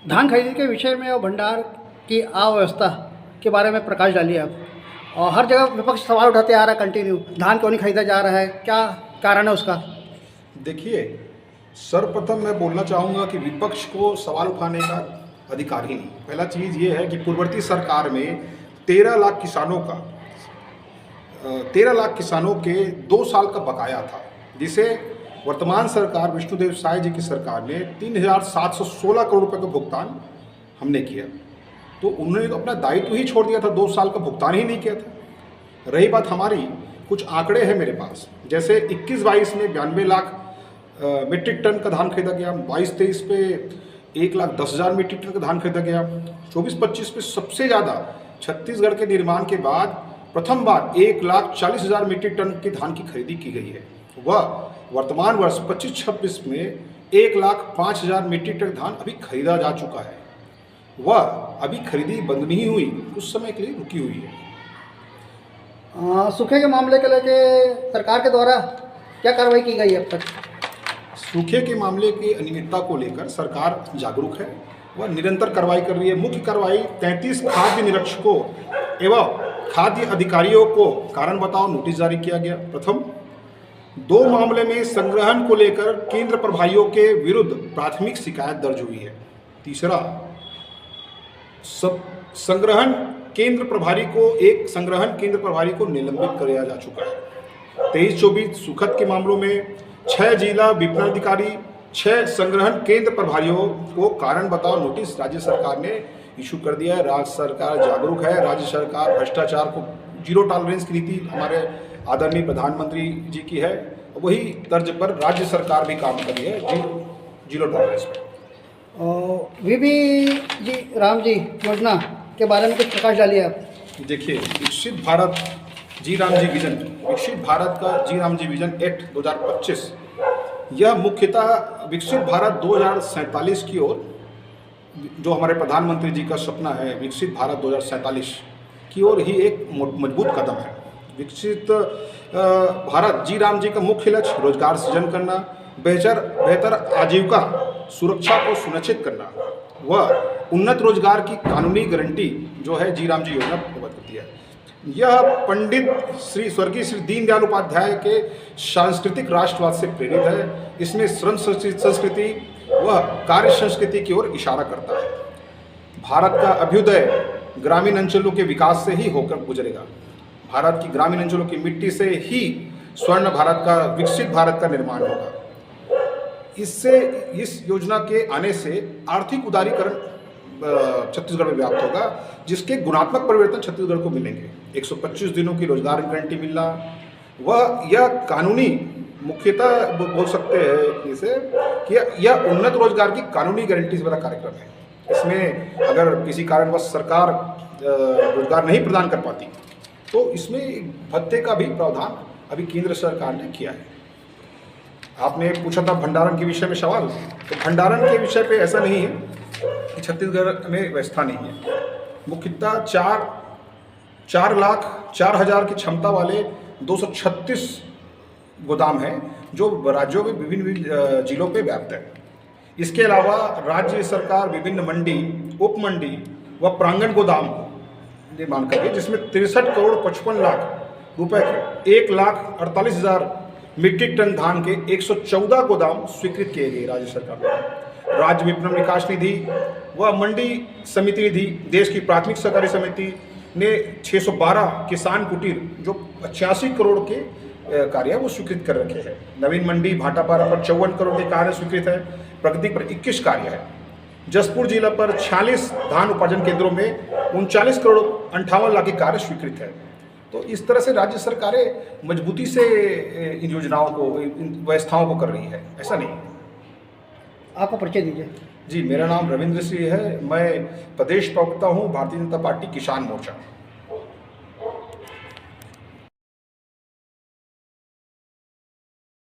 धान खरीदी के विषय में और भंडार की अव्यवस्था के बारे में प्रकाश डालिए आप। और हर जगह विपक्ष सवाल उठाते आ रहा है कंटिन्यू, धान क्यों नहीं खरीदा जा रहा है, क्या कारण है उसका? देखिए, सर्वप्रथम मैं बोलना चाहूँगा कि विपक्ष को सवाल उठाने का अधिकार ही नहीं। पहला चीज़ ये है कि पूर्ववर्ती सरकार में 13 लाख किसानों का 13 लाख किसानों के 2 साल का बकाया था, जिसे वर्तमान सरकार विष्णुदेव साय जी की सरकार ने 3,716 करोड़ रुपए का भुगतान हमने किया। तो उन्होंने तो अपना दायित्व ही छोड़ दिया था, 2 साल का भुगतान ही नहीं किया था। रही बात हमारी, कुछ आंकड़े हैं मेरे पास, जैसे 21-22 में 92 लाख मीट्रिक टन का धान खरीदा गया, 22-23 पे 1,10,000 मीट्रिक टन का धान खरीदा गया, 24-25 पे सबसे ज़्यादा छत्तीसगढ़ के निर्माण के बाद प्रथम बार 1,40,000 मीट्रिक टन की धान की खरीदी की गई है। वह वर्तमान वर्ष 25-26 में 1,05,000 मीट्रिक टन धान अभी खरीदा जा चुका है। वह अभी खरीदी बंद नहीं हुई, कुछ समय के लिए रुकी हुई है। सूखे के मामले के लेके सरकार के द्वारा क्या कार्रवाई की गई है अब तक? सूखे के मामले की अनियमितता को लेकर सरकार जागरूक है, वह निरंतर कार्रवाई कर रही है। मुख्य कार्रवाई 33 खाद्य निरीक्षकों एवं खाद्य अधिकारियों को कारण बताओ नोटिस जारी किया गया। प्रथम, 2 मामले में संग्रहण को लेकर केंद्र प्रभारियों के विरुद्ध प्राथमिक शिकायत दर्ज हुई है। तीसरा, संग्रहण केंद्र प्रभारी को निलंबित किया जा चुका है। 23-24 सुखद के मामलों में 6 जिला विपणन अधिकारी, 6 संग्रहण केंद्र प्रभारियों को कारण बताओ नोटिस राज्य सरकार ने इशू कर दिया है। राज्य सरकार जागरूक है, राज्य सरकार भ्रष्टाचार को जीरो टॉलरेंस की नीति हमारे आदरणीय प्रधानमंत्री जी की है, वही तर्ज पर राज्य सरकार भी काम कर रही है, जीरो टॉलरेंस पर। वीबी जी राम जी योजना के बारे में कुछ प्रकाश डालिए आप। देखिए, विकसित भारत जी राम जी विजन, विकसित भारत का जी राम जी विजन एक्ट 2025, यह मुख्यतः विकसित भारत 2047 की ओर, जो हमारे प्रधानमंत्री जी का सपना है विकसित भारत 2047 की ओर ही एक मजबूत कदम है। विकसित भारत जी राम जी का मुख्य लक्ष्य रोजगार सृजन करना, बेहतर आजीविका सुरक्षा को सुनिश्चित करना, वह उन्नत रोजगार की कानूनी गारंटी जो है जी राम जी योजना प्रदान करती है। यह पंडित स्वर्गीय श्री दीनदयाल उपाध्याय के सांस्कृतिक राष्ट्रवाद से प्रेरित है। इसमें श्रम संस्कृति व कार्य संस्कृति की ओर इशारा करता है। भारत का अभ्युदय ग्रामीण अंचलों के विकास से ही होकर गुजरेगा। भारत की ग्रामीण अंचलों की मिट्टी से ही स्वर्ण भारत का, विकसित भारत का निर्माण होगा। इस योजना के आने से आर्थिक उदारीकरण छत्तीसगढ़ में व्याप्त होगा, जिसके गुणात्मक परिवर्तन छत्तीसगढ़ को मिलेंगे। 125 दिनों की रोजगार गारंटी मिलना, वह यह कानूनी, मुख्यतः बोल सकते हैं इसे कि यह उन्नत रोजगार की कानूनी गारंटी से बड़ा कार्यक्रम है। इसमें अगर किसी कारणवश सरकार रोजगार नहीं प्रदान कर पाती तो इसमें भत्ते का भी प्रावधान अभी केंद्र सरकार ने किया है। आपने पूछा था भंडारण के विषय में सवाल, तो भंडारण के विषय पे ऐसा नहीं है कि छत्तीसगढ़ में व्यवस्था नहीं है। मुख्यतः 4,04,000 की क्षमता वाले 236 गोदाम हैं जो राज्यों में विभिन्न जिलों पे व्याप्त है। इसके अलावा राज्य सरकार विभिन्न मंडी, उप मंडी व प्रांगण गोदाम निर्माण कर रही है, जिसमें 63 करोड़ 55 लाख रुपए के 1,48,000 मीट्रिक टन धान के 114 गोदाम स्वीकृत किए गए राज्य सरकार द्वारा। राज्य विपणन विकास निधि व मंडी समिति निधि, देश की प्राथमिक सहकारी समिति ने 612 किसान कुटीर जो 85 करोड़ के कार्य वो स्वीकृत कर रखे हैं। नवीन मंडी भाटापारा पर 54 करोड़ के कार्य स्वीकृत है। प्रगति पर 21 कार्य है। जसपुर जिला पर 46 धान उपार्जन केंद्रों में 39 करोड़ 58 लाख के कार्य स्वीकृत है। तो इस तरह से राज्य सरकारें मजबूती से इन योजनाओं को, इन व्यवस्थाओं को कर रही है, ऐसा नहीं। आपका परिचय दीजिए। जी, मेरा नाम रविंद्र सिंह है, मैं प्रदेश प्रवक्ता हूँ भारतीय जनता पार्टी किसान मोर्चा।